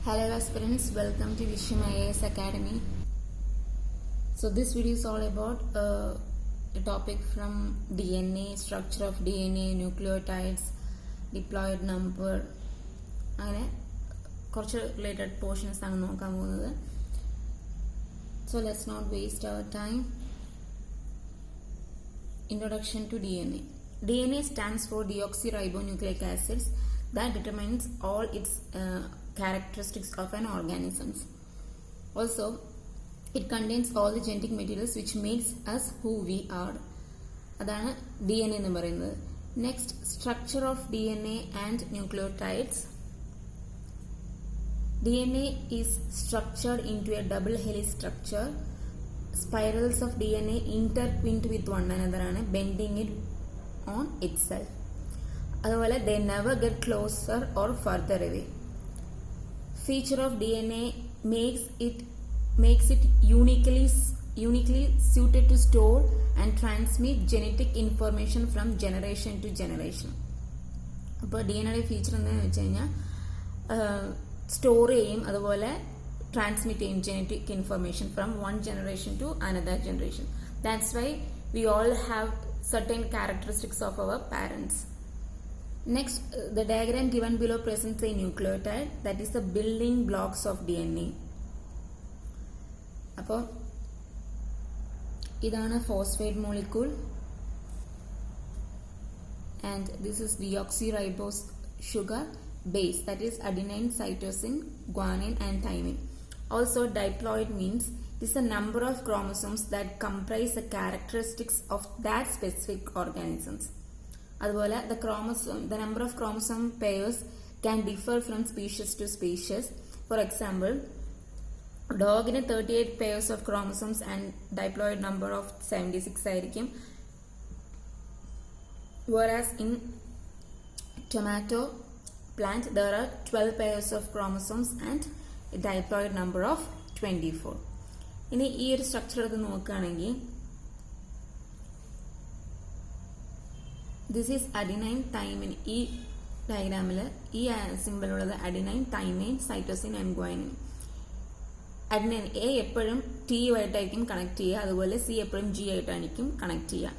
Hello aspirants, welcome to Vishwam IAS Academy. So this video is all about a topic from DNA, structure of DNA, nucleotides, diploid number, അങ്ങനെ കുറച്ച് related portions ആണ് നോക്കാൻ പോകുന്നത്. So let's not waste our time. Introduction to DNA. DNA stands for deoxyribonucleic acids that determines all its characteristics of an organism. Also, it contains all the genetic materials which makes us who we are. അതാണ് DNA എന്ന് പറയുന്നത്. Next, structure of DNA and nucleotides. DNA is structured into a double helix structure. Spirals of DNA intertwined with one another ആണ് bending it on itself. അതുപോലെ they never get closer or further away. Feature of DNA makes it uniquely suited to store and transmit genetic information from generation to generation. അപ്പോൾ DNA feature എന്താണെന്ന് വെച്ച് കഴിഞ്ഞാൽ store ചെയ്യും, അതുപോലെ transmit ചെയ്യും genetic information from one generation to another generation. That's why we all have certain characteristics of our parents. Next, the diagram given below presents a nucleotide, that is the building blocks of DNA. അപ്പോൾ ഇതാണ് phosphate molecule and this is deoxyribose sugar base, that is adenine, cytosine, guanine and thymine. Also, diploid means it is a number of chromosomes that comprise the characteristics of that specific organisms. അതുപോലെ the number of chromosome pairs can differ from species to species. For example, ഡോഗിന് 38 pairs of chromosomes and diploid number of 76 ആയിരിക്കും. Whereas in tomato plant there are 12 pairs of chromosomes and a diploid number of 24. ഇനി ഈ ഒരു structure എടുത്ത് നോക്കുകയാണെങ്കിൽ this is adenine thymine. ഈ ഡയഗ്രാമിൽ ഈ simple ഉള്ളത് adenine, thymine, cytosine and guanine. Adenine A എപ്പോഴും ടി ആയിട്ടായിരിക്കും കണക്ട് ചെയ്യുക, അതുപോലെ സി എപ്പോഴും ജി ആയിട്ടായിരിക്കും കണക്ട് ചെയ്യുക.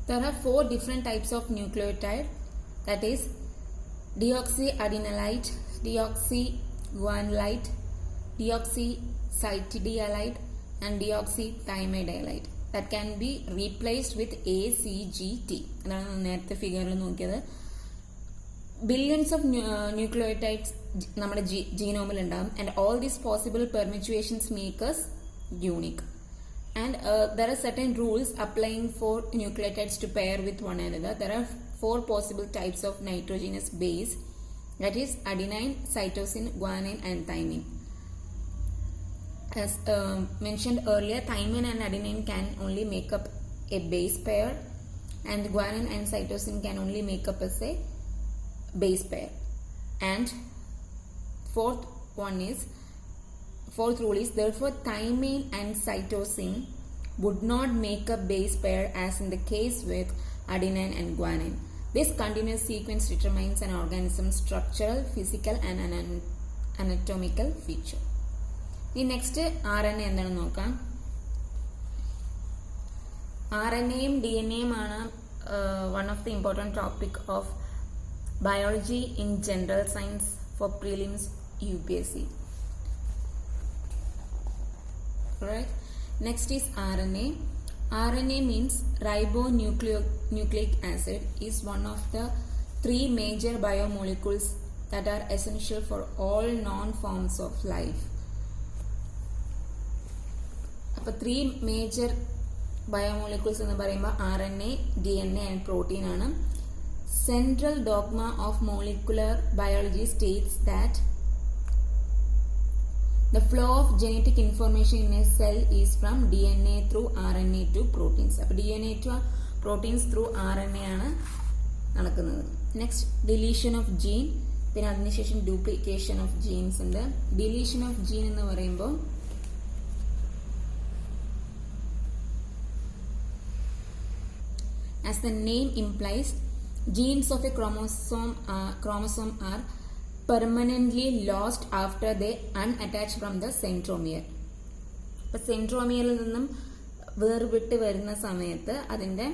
There are 4 different types of nucleotide, that is deoxyadenylate, deoxyguanylate, deoxycytidylate and deoxythymidylate that can be replaced with ACGT. അതാണ് നേരത്തെ ഫിഗറിൽ നോക്കിയത്. ബില്യൺസ് ഓഫ് ന്യൂക്ലിയോടൈഡ്സ് നമ്മുടെ ജീനോമിൽ ഉണ്ടാകും and all these possible permutations make us unique. And there are certain rules applying for nucleotides to pair with one another. There are 4 possible types of nitrogenous base, that is adenine, cytosine, guanine and thymine. As mentioned earlier, thymine and adenine can only make up a base pair and guanine and cytosine can only make up as a base pair. And fourth rule is, therefore thymine and cytosine would not make a base pair as in the case with adenine and guanine. This continuous sequence determines an organism's structural, physical and anatomical feature. ഈ next RNA എന്താണെന്ന് നോക്കാം. RNAയും DNAയും ആണ് one of the important topic of biology in general science for prelims UPSC. Right? Next is RNA. RNA means ribonucleic acid, is one of the 3 major biomolecules that are essential for all non-forms of life. അപ്പോൾ 3 major biomolecules എന്ന് പറയുമ്പോൾ RNA, DNA and protein ആണ്. Central dogma of molecular biology states that the flow of genetic information in a cell is from DNA through RNA to proteins. അപ്പോൾ DNA to proteins through RNA ആണ് നടക്കുന്നത്. Next deletion of gene, പിന്നെ അതിനുശേഷം duplication of jeans ഉണ്ട്. Deletion of gene എന്ന് പറയുമ്പോൾ as the name implies, genes of a chromosome are permanently lost after they unattach from the centromere. അപ്പം സെൻട്രോമിയറിൽ നിന്നും വേർവിട്ട് വരുന്ന സമയത്ത് അതിൻ്റെ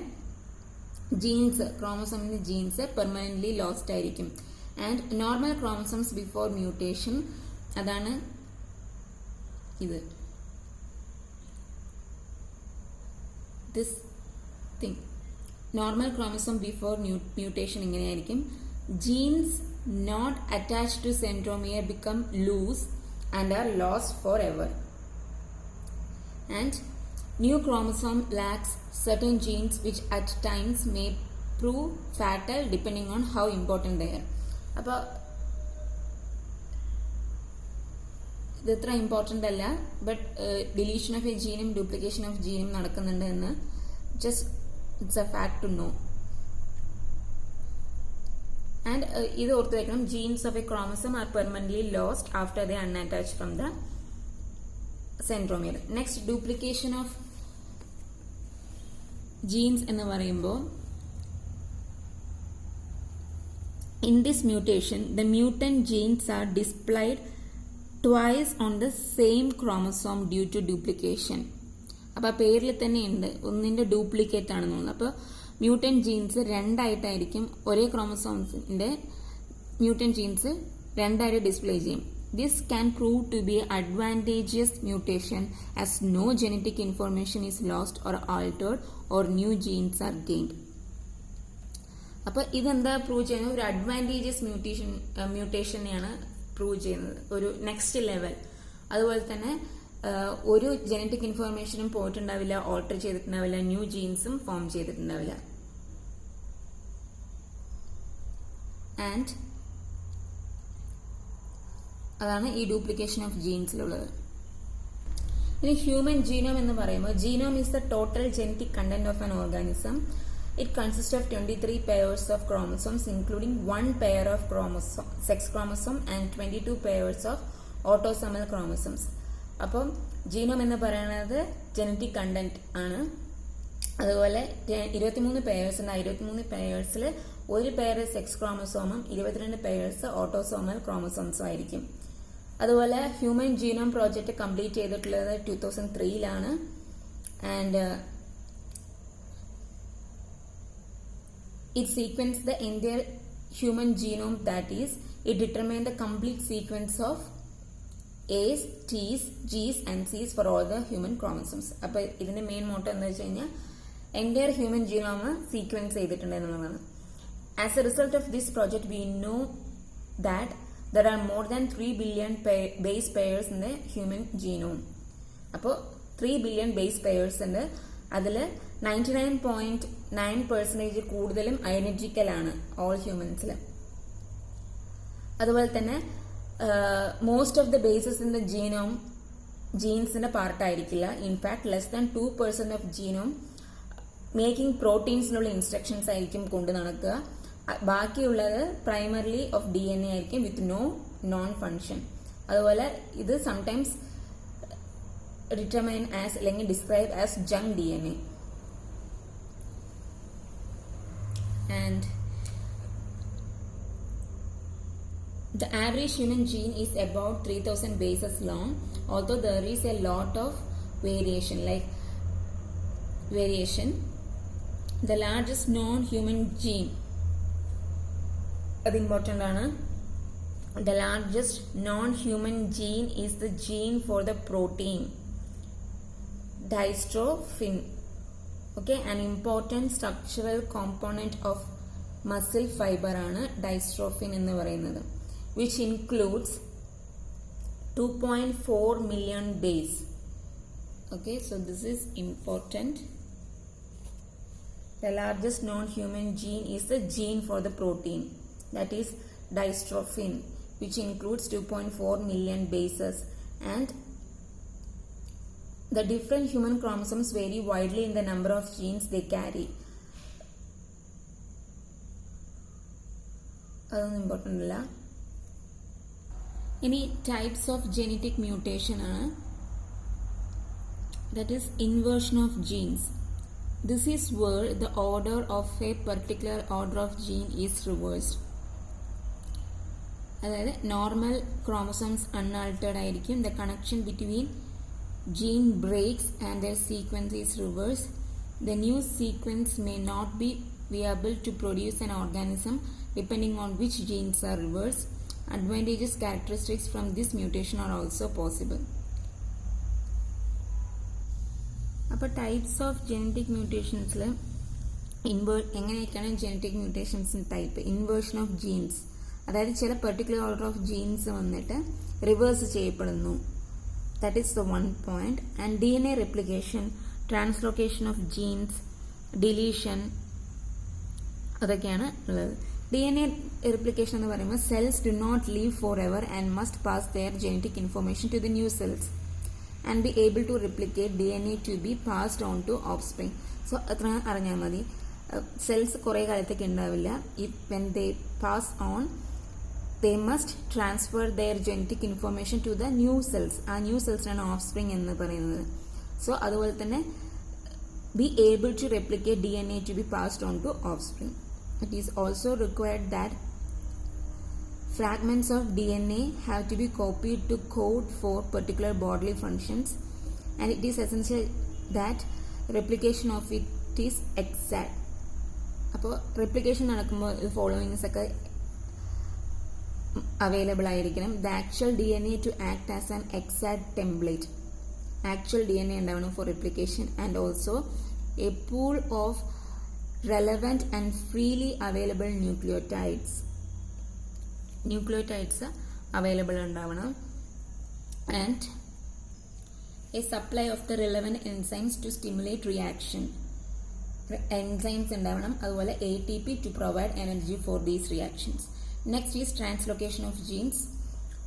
ജീൻസ്, ക്രോമസോമിൻ്റെ ജീൻസ് പെർമനൻ്റ്ലി ലോസ്റ്റ് ആയിരിക്കും. And normal chromosomes before mutation, അതാണ് ഇത്, this thing. Normal chromosome before mutation ഇങ്ങനെയായിരിക്കും. Genes not attached to centromere become loose and are lost forever എവർ. And new chromosome lacks certain genes which at times may prove fatal depending on how important they are. അപ്പോൾ ഇത് ഇത്ര important അല്ല, but deletion of a ജീനും duplication of ജീനും നടക്കുന്നുണ്ട് എന്ന് just it's a fact to know. And ഇത് ഓർത്ത് വെക്കണം, genes of a chromosome are permanently lost after they unattached from the centromere. Next, duplication of genes എന്ന് പറയുമ്പോൾ, in this mutation the mutant genes are displayed twice on the same chromosome due to duplication. അപ്പോൾ പേരിൽ തന്നെ ഉണ്ട് ഒന്നിൻ്റെ duplicate ആണെന്നുള്ളത്. അപ്പോൾ mutant jeans രണ്ടായിട്ടായിരിക്കും, ഒരേ ക്രോമസോംസിൻ്റെ മ്യൂട്ടന്റ് ജീൻസ് രണ്ടായിട്ട് ഡിസ്പ്ലേ ചെയ്യും. This can prove to be advantageous mutation as no genetic information is lost or altered or new genes are gained. അപ്പോൾ ഇതെന്താ പ്രൂവ് ചെയ്യുന്നത്? ഒരു അഡ്വാൻറ്റേജിയസ് മ്യൂട്ടേഷനെയാണ് പ്രൂവ് ചെയ്യുന്നത്, ഒരു നെക്സ്റ്റ് ലെവൽ. അതുപോലെ തന്നെ ഒരു ജനറ്റിക് ഇൻഫോർമേഷനും പോയിട്ടുണ്ടാവില്ല, ഓൾട്ടർ ചെയ്തിട്ടുണ്ടാവില്ല, ന്യൂ ജീൻസും ഫോം ചെയ്തിട്ടുണ്ടാവില്ല. ആൻഡ് അതാണ് ഈ ഡ്യൂപ്ലിക്കേഷൻ ഓഫ് ജീൻസിലുള്ളത്. ഇനി ഹ്യൂമൻ ജീനോം എന്ന് പറയുമ്പോൾ, genome is the total genetic content of an organism. It consist of 23 pairs of chromosomes including 1 pair of sex chromosome and 22 pairs of autosomal chromosomes. അപ്പം genome എന്ന് പറയുന്നത് genetic content ആണ്. അതുപോലെ 23 payers ഉണ്ട്. 23 പേയേഴ്സിൽ ഒരു pair sex ക്രോമസോമും 22 payers autosomal ക്രോമസോംസും ആയിരിക്കും. അതുപോലെ human genome project complete ചെയ്തിട്ടുള്ളത് 2003 and it sequence the entire human genome, that is it determine the complete sequence of A's, T's, G's and C's for all the human chromosomes. അപ്പോൾ ഇതിന്റെ main motto എന്താ വെച്ച് കഴിഞ്ഞാൽ entire human genome sequence ചെയ്തിട്ടുണ്ട് എന്നുള്ളതാണ്. As A result of this project we know that there are more than 3 billion base pairs in the human genome. അപ്പോൾ 3 billion base pairs ഉണ്ട്. അതിൽ 99.9% കൂടുതലും ഐഡന്റിക്കൽ ആണ് ഓൾ ഹ്യൂമൻസിൽ. അതുപോലെ തന്നെ most of the bases in the genome ജീൻസിന്റെ പാർട്ടായിരിക്കില്ല. In fact less than 2% of genome making പ്രോട്ടീൻസിനുള്ള ഇൻസ്ട്രക്ഷൻസ് ആയിരിക്കും കൊണ്ട് നടക്കുക. ബാക്കിയുള്ളത് പ്രൈമർലി ഓഫ് DNA ആയിരിക്കും വിത്ത് നോൺ ഫങ്ഷൻ. അതുപോലെ ഇത് സംടൈംസ് ഡിറ്റർമൈൻ ആസ് അല്ലെങ്കിൽ describe as junk DNA. And the average human gene is about 3000 bases long, although there is a lot of variation. The largest known human gene, അത് important ആണ്. The largest non-human gene is the gene for the protein dystrophin. Okay, an important structural component of muscle fiber ആണ് dystrophin എന്ന് പറയുന്നത്, which includes 2.4 million base. Okay, so this is important. The largest non-human gene is the gene for the protein, that is dystrophin, which includes 2.4 million bases, and the different human chromosomes vary widely in the number of genes they carry. അതൊന്നും important അല്ല. ഇനി types of genetic mutation ആണ്, that is inversion of jeans. This is where the order of a particular order of gene is reversed. അതായത് normal chromosomes unaltered ആയിരിക്കും. The connection between gene breaks and their sequence is reverse. The new sequence may not be viable to produce an organism depending on which genes are reversed. Advantageous characteristics from this mutation are also possible. അപ്പോൾ types of genetic മ്യൂട്ടേഷൻസിൽ എങ്ങനെയൊക്കെയാണ് genetic മ്യൂട്ടേഷൻസിന് type? Inversion of genes, അതായത് ചില particular order of genes വന്നിട്ട് reverse ചെയ്യപ്പെടുന്നു. That is the one point. And DNA replication, translocation of genes, deletion, അതൊക്കെയാണ് ഉള്ളത്. DNA replication എന്ന് പറയുമ്പോൾ cells do not live forever and must pass their genetic information to the new cells and be able to replicate DNA to be passed on to offspring. So അത്ര അറിഞ്ഞാൽ മതി. Cells കുറേ കാലത്തേക്ക് ഉണ്ടാവില്ല. when they pass on they must transfer their genetic information to the new cells. ആ new സെൽസിനാണ് offspring എന്ന് പറയുന്നത്. So അതുപോലെ തന്നെ be able to replicate DNA to be passed on to offspring. It is also required that fragments of DNA have to be copied to code for particular bodily functions, and it is essential that replication of it is exact. അപ്പോൾ replication നടക്കുമ്പോൾ ഇത് followings ഒക്കെ available ആയിരിക്കണം. The actual DNA to act as an exact template. Actual DNA ഉണ്ടാവണം for replication, and also a pool of relevant and freely available nucleotides available ഉണ്ടാവണം. And a supply of the relevant enzymes to stimulate reaction. Enzymes ഉണ്ടാവണം, അതുപോലെ ATP to provide energy for these reactions. Next is translocation of genes.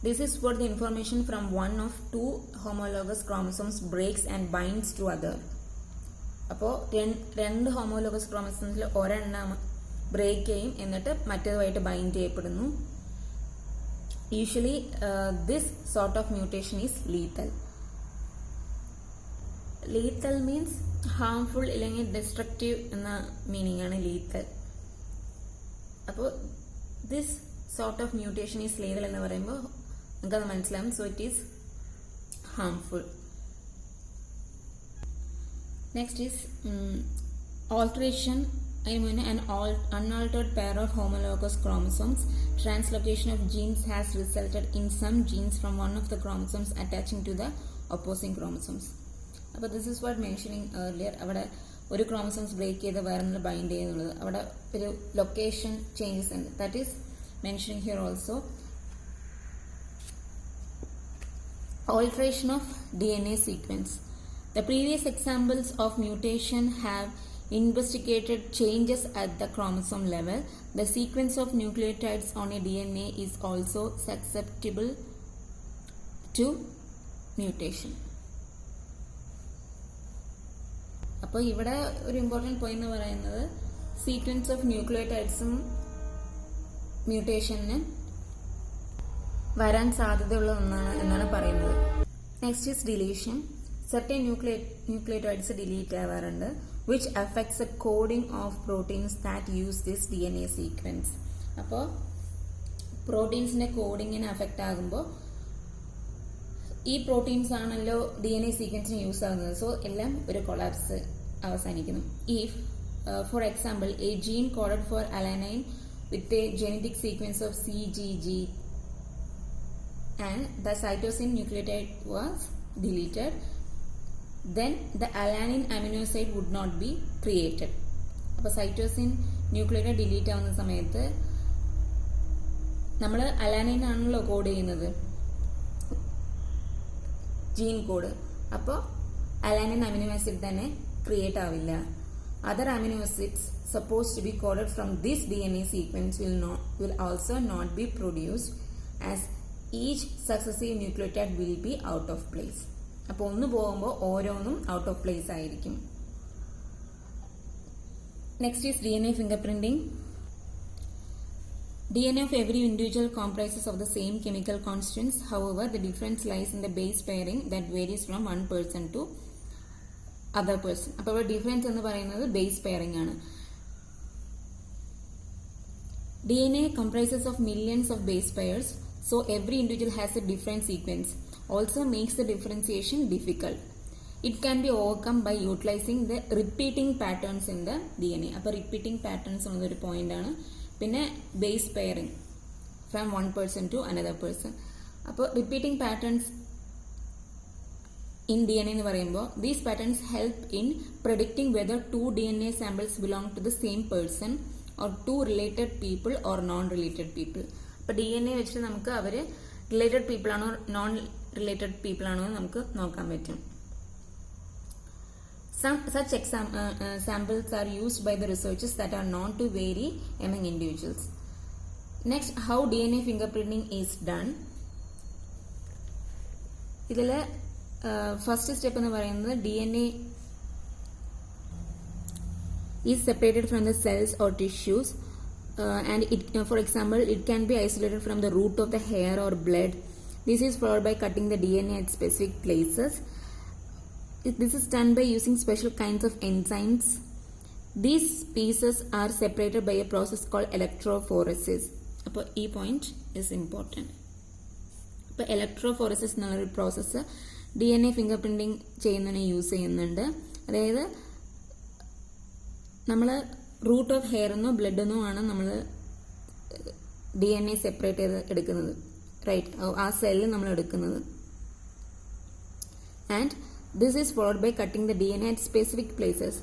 This is where the information from one of two homologous chromosomes breaks and binds to other. അപ്പോൾ രണ്ട് homologous ക്രോമസോംസിൽ ഒരെണ്ണം break ചെയ്യും, എന്നിട്ട് മറ്റേതുമായിട്ട് bind ചെയ്യപ്പെടുന്നു. Usually this sort of mutation is lethal. Lethal means harmful ഇല്ലെങ്കിൽ destructive എന്ന meaning ആണ് lethal. അപ്പോൾ this sort of mutation is lethal എന്ന് പറയുമ്പോൾ നമുക്കത് മനസ്സിലാവും. So it is harmful. Next is alteration. An unaltered pair of homologous chromosomes. Translocation of genes has resulted in some genes from one of the chromosomes attaching to the opposing chromosomes. അപ്പോൾ this is what mentioning earlier. അവിടെ ഒരു chromosomes break ചെയ്ത് വേറെ bind ചെയ്യുന്നുള്ളത്, അവിടെ ഒരു location changes ഉണ്ട്. That is mentioning here also. Alteration of DNA sequence. The previous examples of mutation have investigated changes at the chromosome level. The sequence of nucleotides on a DNA is also susceptible to mutation. അപ്പോൾ ഇവിടെ ഒരു important point എന്ന് പറയുന്നത് sequence of ന്യൂക്ലിയോടൈഡ്സും മ്യൂട്ടേഷന് വരാൻ സാധ്യതയുള്ള ഒന്നാണ് എന്നാണ് പറയുന്നത്. Next is deletion. Certain nucleotides delete ആവാറുണ്ട്, which affects the coding of proteins that use this DNA sequence. അപ്പോൾ പ്രോട്ടീൻസിന്റെ കോഡിങ്ങിന് അഫക്റ്റ് ആകുമ്പോൾ ഈ പ്രോട്ടീൻസ് ആണല്ലോ DNA സീക്വൻസിന് യൂസ് ആകുന്നത്. സോ എല്ലാം ഒരു കൊളാപ്സ് അവസാനിക്കുന്നു. If for example a gene coded for alanine with a genetic sequence of CGG and the cytosine nucleotide was deleted, then the alanine amino acid would not be created. അപ്പോൾ cytosine nucleotide delete ആവുന്ന സമയത്ത് നമ്മൾ alanine ആണല്ലോ code ചെയ്യുന്നത്, gene code. അപ്പോൾ alanine amino acid തന്നെ create ആവില്ല. Other amino acids supposed to be coded from this DNA sequence will also not be produced, as each successive nucleotide will be out of place. അപ്പോൾ ഒന്ന് പോകുമ്പോൾ ഓരോന്നും out of place ആയിരിക്കും. Next is DNA fingerprinting. DNA of every individual comprises of the same chemical constants. However, the difference lies in the base pairing that varies from one person to other person. അപ്പോൾ ഇവിടെ difference എന്ന് പറയുന്നത് base pairing ആണ്. DNA comprises of millions of base pairs So every individual has a different sequence, also makes the differentiation difficult. It can be overcome by utilizing the repeating patterns in the DNA. അപ്പോൾ repeating patterns എന്നൊരു point ആണ്. പിന്നെ base pairing from one person to another person. അപ്പോൾ repeating patterns in DNA എന്ന് പറയുമ്പോൾ these patterns help in predicting whether two DNA samples belong to the same person or two related people or non-related people. അപ്പോൾ DNA വെച്ചിട്ട് നമുക്ക് അവർ related people ആണോ non related people ആണോ എന്ന് നമുക്ക് നോക്കാൻ പറ്റും. Such samples are used by the researchers that are known to vary among individuals. Next, how DNA fingerprinting is done. ഇതിൽ ഫസ്റ്റ് സ്റ്റെപ്പ് എന്ന് പറയുന്നത് DNA is separated from the cells or tissues and it, for example, it can be isolated from the root of the hair or blood. This is followed by cutting the DNA at specific places. This is done by using special kinds of enzymes. These pieces are separated by a process called electrophoresis. അപ്പോൾ ഈ point is important. അപ്പോൾ electrophoresis എന്നുള്ളൊരു process DNA finger printing ചെയ്യുന്നതിന് use ചെയ്യുന്നുണ്ട്. അതായത് നമ്മൾ root of hair എന്നോ blood എന്നോ ആണ് നമ്മൾ DNA സെപ്പറേറ്റ് ചെയ്ത് എടുക്കുന്നത്, റൈറ്റ്? ആ സെല്ല് നമ്മൾ എടുക്കുന്നത്. And this is followed by cutting the DNA at specific places.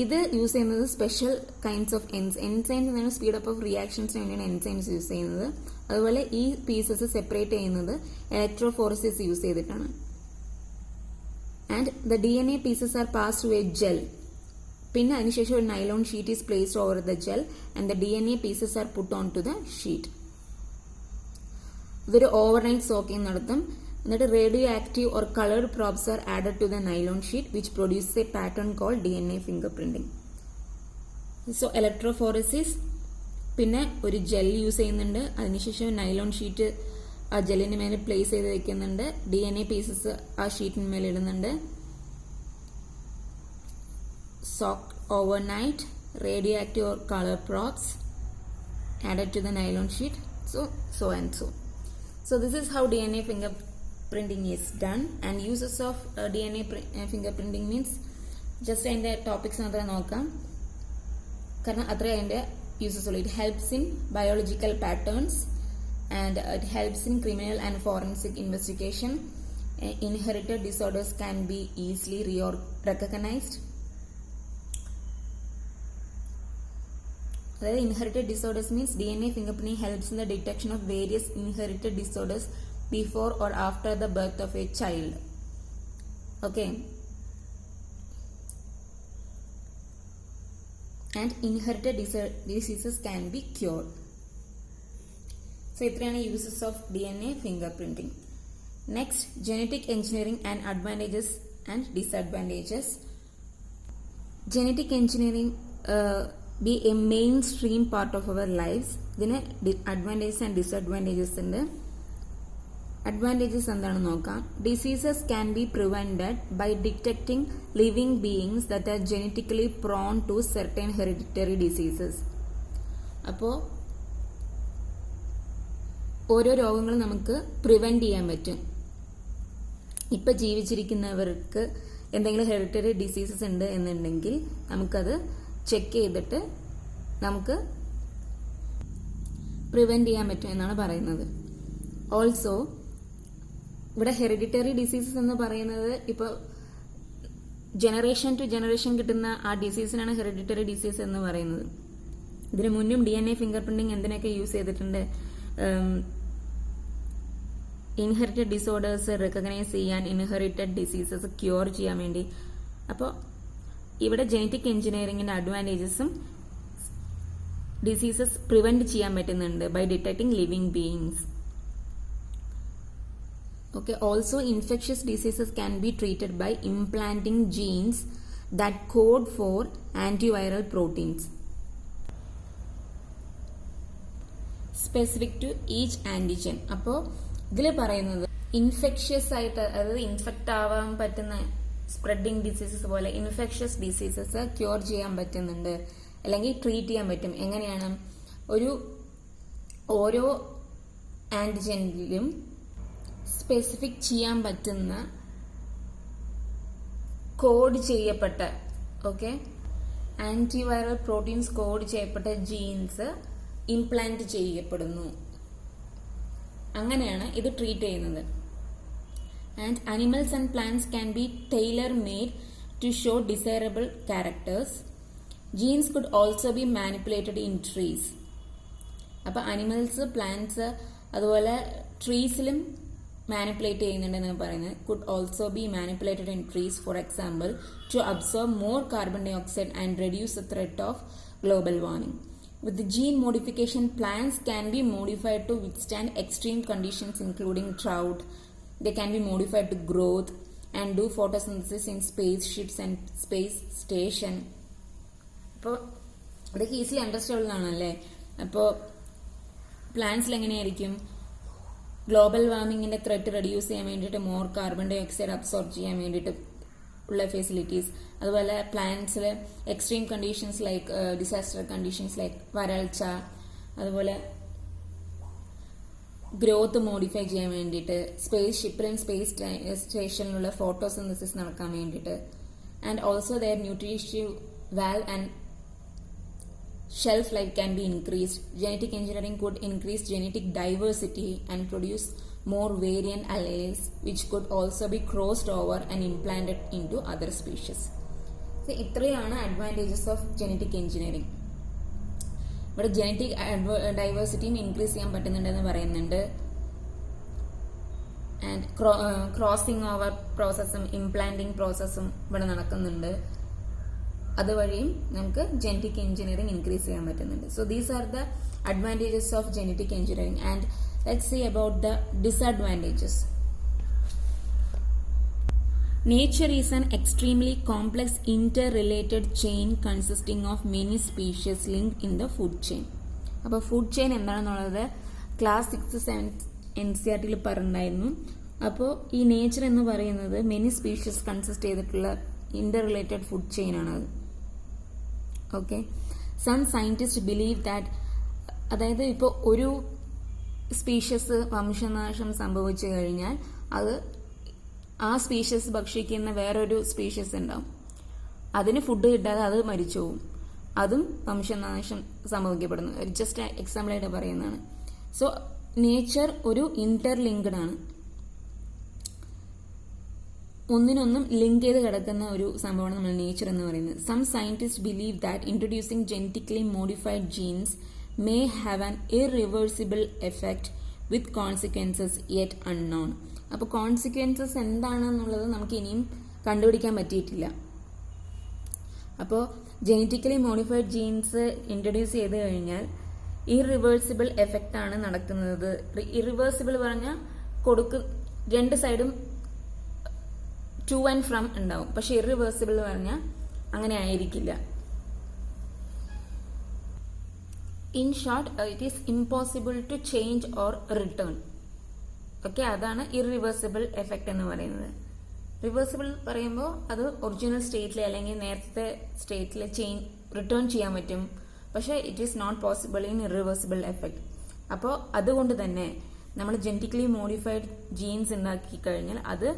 ഇത് യൂസ് ചെയ്യുന്നത് സ്പെഷ്യൽ കൈൻഡ്സ് ഓഫ് എൻസൈംസ് എന്നാണ്. സ്പീഡ് അപ്പ് ഓഫ് റിയാക്ഷൻസിന് വേണ്ടിയാണ് എൻസൈംസ് യൂസ് ചെയ്യുന്നത്. അതുപോലെ ഈ പീസസ് സെപ്പറേറ്റ് ചെയ്യുന്നത് ഇലക്ട്രോഫോറസിസ് യൂസ് ചെയ്തിട്ടാണ്. And the DNA pieces are pass to a gel. പിന്നെ അതിനുശേഷം ഒരു nylon sheet is placed over the gel and the DNA pieces are put on to the sheet. ഇതൊരു overnight soaking നടത്തും. എന്നിട്ട് radio active or coloured probes are added to the nylon sheet which produces a pattern called DNA finger printing. So electrophoresis, പിന്നെ ഒരു gel use ചെയ്യുന്നുണ്ട്. അതിനുശേഷം nylon sheet ആ ജെല്ലിന് മേലെ place ചെയ്ത് വെക്കുന്നുണ്ട്. DNA പീസസ് ആ ഷീറ്റിന് മേലെ ഇടുന്നുണ്ട്. Soaked overnight, radioactive or color probes added to the nylon sheet, so and so. So this is how DNA fingerprinting is done. And uses of DNA fingerprinting means just അതിന്റെ topics മാത്രം നോക്കാം, കാരണം അത്രേ അതിന്റെ uses ഉള്ളൂ. It helps in biological patterns and it helps in criminal and forensic investigation. Inherited disorders can be easily recognized. അതായത് inherited disorders means DNA fingerprinting helps in the detection of various inherited disorders before or after the birth of a child. Okay. And inherited diseases can be cured. So ഇത്രയാണ് uses of DNA fingerprinting. Next, genetic engineering and advantages and disadvantages. Genetic engineering be a mainstream part of our lives. ഇതിന് advantages and disadvantages ഉണ്ട്. Advantages എന്താണെന്ന് നോക്കാം. Diseases can be prevented by detecting living beings that are genetically prone to certain hereditary diseases. അപ്പോൾ ഓരോ രോഗങ്ങളും നമുക്ക് prevent ചെയ്യാൻ പറ്റും. ഇപ്പൊ ജീവിച്ചിരിക്കുന്നവർക്ക് എന്തെങ്കിലും ഹെറിഡിറ്ററി ഡിസീസസ് ഉണ്ട് എന്നുണ്ടെങ്കിൽ നമുക്കത് ചെക്ക് ചെയ്തിട്ട് നമുക്ക് പ്രിവെന്റ് ചെയ്യാൻ പറ്റും എന്നാണ് പറയുന്നത്. ഓൾസോ ഇവിടെ ഹെറിഡിറ്ററി ഡിസീസസ് എന്ന് പറയുന്നത് ഇപ്പോൾ ജനറേഷൻ ടു ജനറേഷൻ കിട്ടുന്ന ആ ഡിസീസിനാണ് ഹെറിഡിറ്ററി ഡിസീസ് എന്ന് പറയുന്നത്. ഇതിനു മുന്നും DNA ഫിംഗർ പ്രിന്റിംഗ് എന്തിനൊക്കെ യൂസ് ചെയ്തിട്ടുണ്ട്? ഇൻഹെറിറ്റഡ് ഡിസോർഡേഴ്സ് റെക്കഗ്നൈസ് ചെയ്യാൻ, ഇൻഹെറിറ്റഡ് ഡിസീസസ് ക്യൂർ ചെയ്യാൻ വേണ്ടി. അപ്പോൾ ഇവിടെ ജനറ്റിക് എഞ്ചിനീയറിംഗിന്റെ അഡ്വാൻറ്റേജസും ഡിസീസസ് പ്രിവെന്റ് ചെയ്യാൻ പറ്റുന്നുണ്ട് by detecting living beings. Okay. Also infectious diseases can be treated by implanting genes that code for antiviral proteins specific to each antigen. അപ്പോൾ ഇതിൽ പറയുന്നത് ഇൻഫെക്ഷ്യസ് ആയിട്ട്, അതായത് ഇൻഫെക്റ്റ് ആവാൻ പറ്റുന്ന സ്പ്രെഡിങ് ഡിസീസസ് പോലെ ഇൻഫെക്ഷ്യസ് ഡിസീസസ് ക്യൂർ ചെയ്യാൻ പറ്റുന്നുണ്ട്, അല്ലെങ്കിൽ ട്രീറ്റ് ചെയ്യാൻ പറ്റും. എങ്ങനെയാണ്? ഓരോ ആൻറ്റിജനിലും സ്പെസിഫിക് ചെയ്യാൻ പറ്റുന്ന കോഡ് ചെയ്യപ്പെട്ട ആന്റിവൈറൽ പ്രോട്ടീൻസ് കോഡ് ചെയ്യപ്പെട്ട ജീൻസ് ഇംപ്ലാന്റ് ചെയ്യപ്പെടുന്നു. അങ്ങനെയാണ് ഇത് ട്രീറ്റ് ചെയ്യുന്നത്. And animals and plants can be tailor made to show desirable characters. Genes could also be manipulated in trees. അപ്പൊ അനിമൽസ്, പ്ലാന്റ്സ്, അതുപോലെ ട്രീസിലും മാനിപ്പുലേറ്റ് ചെയ്യുന്നുണ്ടെന്ന് പറയുന്നത്. Could also be manipulated in trees, for example to absorb more carbon dioxide and reduce the threat of global warming. With the gene modification, plants can be modified to withstand extreme conditions including drought. They can be modified to growth and do photosynthesis in spaceships and space station. അപ്പോൾ ഇതൊക്കെ easily understandable ആണല്ലേ. അപ്പോൾ പ്ലാന്റ്സിൽ എങ്ങനെയായിരിക്കും global വാർമിങ്ങിന്റെ threat reduce ചെയ്യാൻ വേണ്ടിയിട്ട് more carbon dioxide absorb ചെയ്യാൻ വേണ്ടിയിട്ട് ഉള്ള ഫെസിലിറ്റീസ്. അതുപോലെ പ്ലാന്റ്സിൽ extreme conditions like disaster conditions like വരൾച്ച, അതുപോലെ ഗ്രോത്ത് മോഡിഫൈ ചെയ്യാൻ വേണ്ടിയിട്ട്, സ്പേസ് ഷിപ്പിലും സ്പേസ് സ്റ്റേഷനിലുള്ള ഫോട്ടോസിന്തസിസ് നടക്കാൻ വേണ്ടിയിട്ട്, and also there nutritive value and shelf life can be increased. Genetic engineering could increase genetic diversity and produce more variant alleles, which could also be crossed over and implanted into other species. So, ഇത്രയാണ് advantages of genetic engineering. ഇവിടെ genetic ഡൈവേഴ്സിറ്റിയും increase ചെയ്യാൻ പറ്റുന്നുണ്ടെന്ന് പറയുന്നുണ്ട്. And crossing over പ്രോസസ്സും implanting പ്രോസസ്സും ഇവിടെ നടക്കുന്നുണ്ട്. അതുവഴിയും നമുക്ക് ജനറ്റിക് എഞ്ചിനീയറിംഗ് ഇൻക്രീസ് ചെയ്യാൻ പറ്റുന്നുണ്ട്. So these are the advantages of genetic engineering. And let's see about the disadvantages. Nature is an extremely complex interrelated chain consisting of many species linked in the food chain. അപ്പോൾ food chain എന്താണെന്നുള്ളത് class 6, 7 NCERT പറഞ്ഞിട്ടുണ്ടായിരുന്നു. അപ്പോൾ ഈ nature എന്ന് പറയുന്നത് many species consist ചെയ്തിട്ടുള്ള interrelated food chain ആണത്. Okay, some scientist believe that, അതായത് ഇപ്പോൾ ഒരു സ്പീഷ്യസ് വംശനാശം സംഭവിച്ചു കഴിഞ്ഞാൽ അത് ആ സ്പീഷ്യസ് ഭക്ഷിക്കുന്ന വേറൊരു സ്പീഷ്യസ് ഉണ്ടാവും, അതിന് ഫുഡ് കിട്ടാതെ അത് മരിച്ചു പോകും, അതും വംശനാശം സംഭവിക്കപ്പെടുന്നു. ജസ്റ്റ് എക്സാമ്പിളായിട്ട് പറയുന്നതാണ്. സോ നേച്ചർ ഒരു ഇന്റർലിങ്ക്ഡ് ആണ്, ഒന്നിനൊന്നും ലിങ്ക് ചെയ്ത് കിടക്കുന്ന ഒരു സംഭവമാണ് നമ്മൾ നേച്ചർ എന്ന് പറയുന്നത്. Some scientist believe that introducing genetically modified genes may have an irreversible effect with consequences yet unknown. അപ്പോൾ കോൺസിക്വൻസസ് എന്താണെന്നുള്ളത് നമുക്ക് ഇനിയും കണ്ടുപിടിക്കാൻ പറ്റിയിട്ടില്ല. അപ്പോൾ ജനറ്റിക്കലി മോഡിഫൈഡ് ജീൻസ് ഇൻട്രൊഡ്യൂസ് ചെയ്ത് കഴിഞ്ഞാൽ ഇറിവേഴ്സിബിൾ എഫക്റ്റ് ആണ് നടക്കുന്നത്. ഇറിവേഴ്സിബിൾ പറഞ്ഞാൽ രണ്ട് സൈഡും ടു ആൻഡ് ഫ്രം ഉണ്ടാവും. പക്ഷെ ഇറിവേഴ്സിബിൾ പറഞ്ഞാൽ അങ്ങനെ ആയിരിക്കില്ല. In short, it is impossible to change or return. Okay, അതാണ് ഇറിവേഴ്സിബിൾ എഫക്റ്റ് എന്ന് പറയുന്നത്. റിവേഴ്സിബിൾ പറയുമ്പോൾ അത് ഒറിജിനൽ സ്റ്റേറ്റിൽ അല്ലെങ്കിൽ നേരത്തെ സ്റ്റേറ്റിൽ റിട്ടേൺ ചെയ്യാൻ പറ്റും. പക്ഷെ it is not possible in irreversible effect. അപ്പോൾ അതുകൊണ്ട് തന്നെ നമ്മൾ ജനറ്റിക്കലി മോഡിഫൈഡ് ജീൻസ് ഉണ്ടാക്കി കഴിഞ്ഞാൽ അത്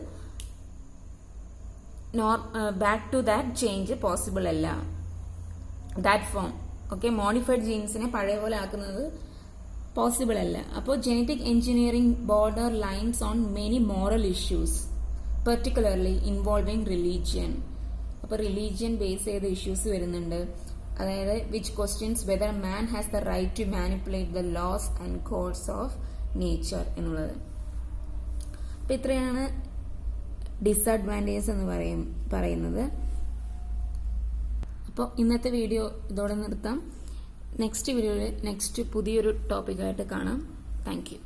back to that change possible അല്ല, ദാറ്റ് ഫോം. ഓക്കെ, മോഡിഫൈഡ് ജീൻസിനെ പഴയ പോലെ ആക്കുന്നത് പോസിബിൾ അല്ല. അപ്പോൾ genetic engineering border lines on many moral issues, particularly involving religion. അപ്പോൾ റിലീജിയൻ ബേസ് ചെയ്ത ഇഷ്യൂസ് വരുന്നുണ്ട്. അതായത് which questions whether man has the right to manipulate the laws and codes of nature എന്നുള്ളത്. അപ്പം ഇത്രയാണ് ഡിസഡ്വാൻറ്റേജസ് എന്ന് പറയുന്നത്. അപ്പോൾ ഇന്നത്തെ വീഡിയോ ഇതോടെ നിർത്താം. നെക്സ്റ്റ് വീഡിയോയിൽ പുതിയൊരു ടോപ്പിക്കായിട്ട് കാണാം. Thank you.